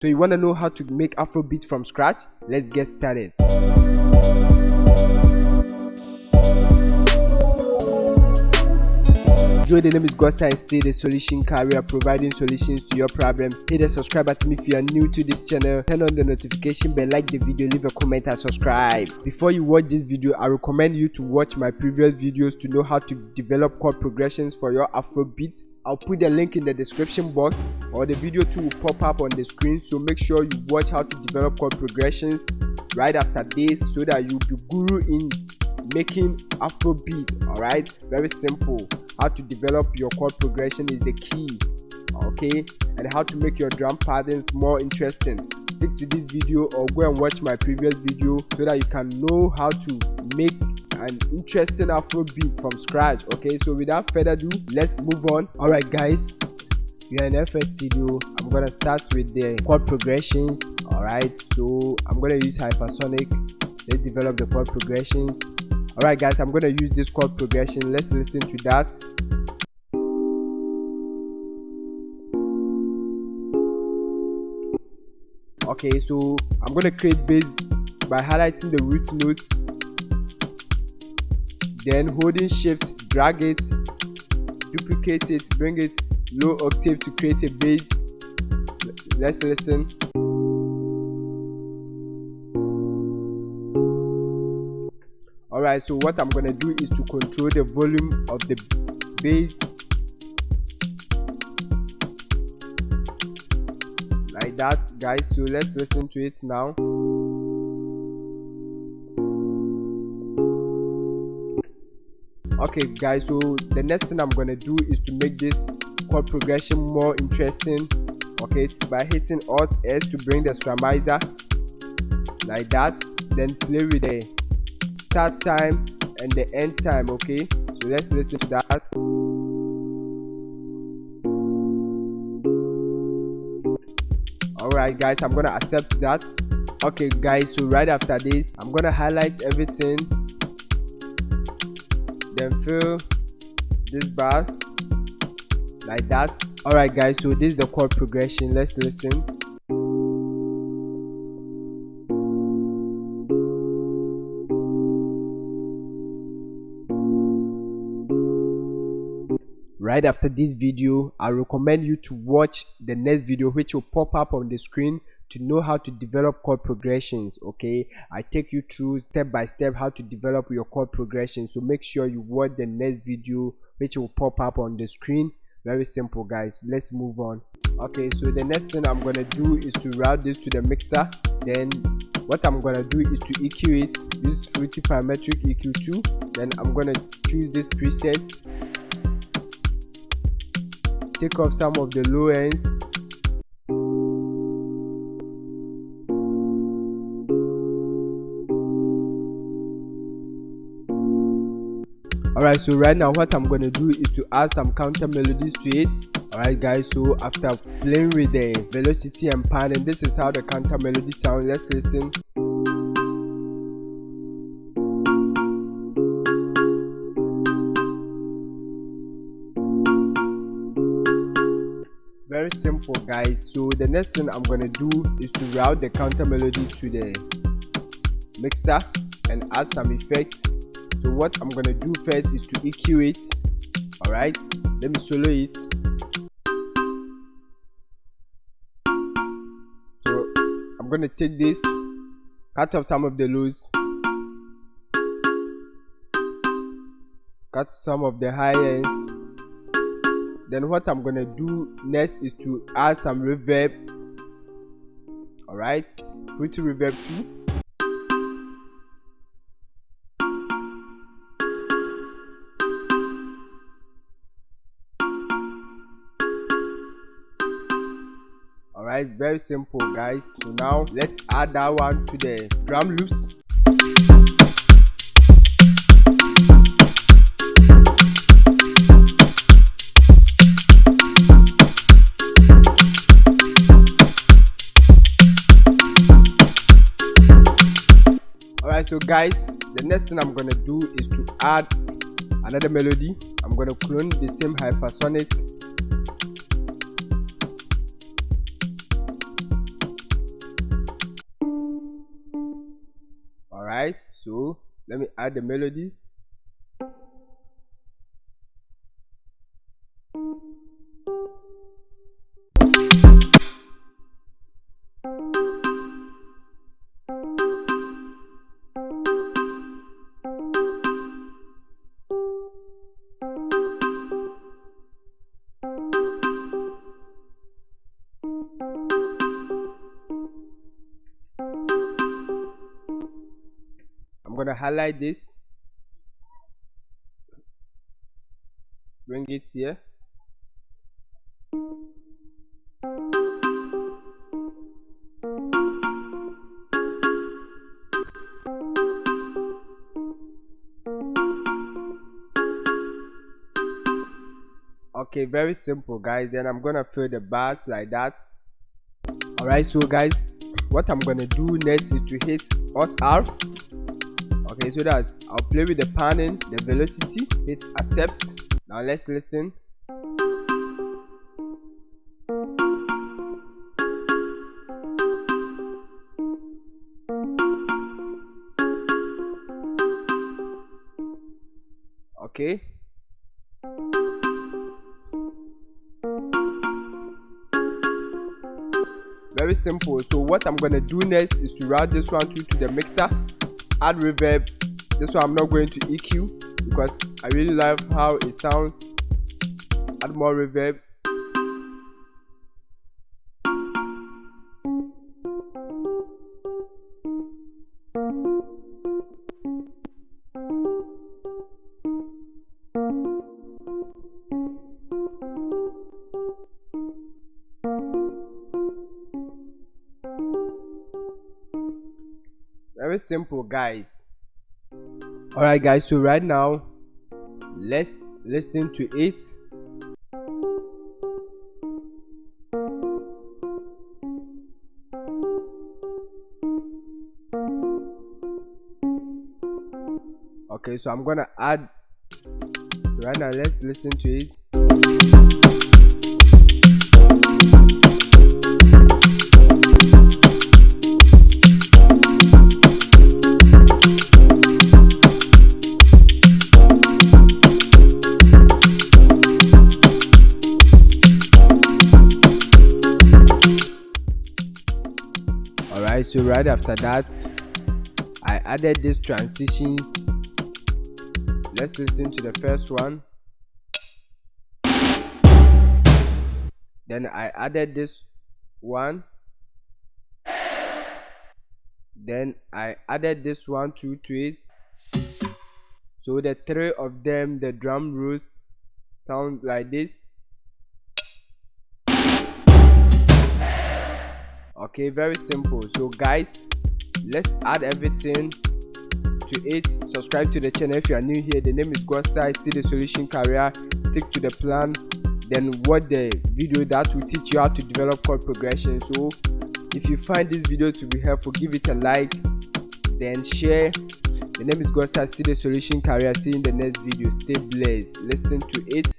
So you want to know how to make afrobeat from scratch? Let's get started. Yo, the name is God Science, the solution carrier, providing solutions to your problems. Hit the subscribe button if you are new to this channel. Turn on the notification bell, like the video, leave a comment and subscribe. Before you watch this video, I recommend you to watch my previous videos to know how to develop chord progressions for your afrobeat. I'll put the link in the description box, or the video too will pop up on the screen, so make sure you watch how to develop chord progressions right after this so that you'll be guru in making afrobeat. Alright, very simple. How to develop your chord progression is the key, okay, and how to make your drum patterns more interesting. Stick to this video or go and watch my previous video so that you can know how to make an interesting afrobeat from scratch. Okay, so without further ado, let's move on. Alright guys, we are in FLSTUDIO. I'm gonna start with the chord progressions. Alright, so I'm gonna use hypersonic. Let's develop the chord progressions. Alright guys, I'm gonna use this chord progression. Let's listen to that. Okay, so I'm gonna create bass by highlighting the root notes, then holding shift, drag it, duplicate it, bring it low octave to create a bass. Let's listen. Alright, so what I'm gonna do is to control the volume of the bass like that, guys. So let's listen to it now. Okay guys, so the next thing I'm gonna do is to make this chord progression more interesting, okay, by hitting Alt S to bring the strumizer like that, then play with the start time and the end time. Okay, so let's listen to that. Alright guys, I'm gonna accept that. Okay guys, so right after this, I'm gonna highlight everything, then fill this bar like that. Alright guys, so this is the chord progression. Let's listen. Right after this video, I recommend you to watch the next video, which will pop up on the screen, to know how to develop chord progressions. Okay, I take you through step by step how to develop your chord progression, so make sure you watch the next video, which will pop up on the screen. Very simple guys. Let's move on. Okay, so the next thing I'm gonna do is to route this to the mixer. Then what I'm gonna do is to EQ it. Use Fruity Parametric EQ2. Then I'm gonna choose this preset, take off some of the low ends, alright. So right now what I'm going to do is to add some counter melodies to it. Alright guys, so after playing with the velocity and pan, and this is how the counter melody sounds. Let's listen. Very simple guys. So the next thing I'm gonna do is to route the counter melody to the mixer and add some effects. So what I'm gonna do first is to EQ it. Alright, let me solo it. So I'm gonna take this, cut off some of the lows, cut some of the high ends. Then what I'm gonna do next is to add some reverb. Alright, Fruity reverb too. Alright, very simple guys. So now let's add that one to the drum loops. Alright, so guys, the next thing I'm gonna do is to add another melody. I'm gonna clone the same hypersonic Alright, so let me add the melodies. I'm gonna highlight this, bring it here. Okay, very simple guys. Then I'm gonna fill the bars like that. Alright, so guys, what I'm gonna do next is to hit Alt R. Okay, so that I'll play with the panning, the velocity, hit accept. Now let's listen. Okay. Very simple. So what I'm gonna do next is to route this one through to the mixer, add reverb. This one I'm not going to EQ because I really love how it sounds. Add more reverb. Very simple guys. Alright guys, so right now let's listen to it. Okay, so I'm gonna add, so right now let's listen to it. Alright, so right after that I added these transitions. Let's listen to the first one. Then I added this one. Then I added this one to it. So the three of them, the drum rolls sound like this. Okay, very simple. So guys, let's add everything to it. Subscribe to the channel if you are new here. The name is Wizkid, still the solution career. Stick to the plan, then watch the video that will teach you how to develop chord progression. So if you find this video to be helpful, give it a like, then share. The name is Wizkid, still the solution career. See you in the next video. Stay blessed. Listen to it.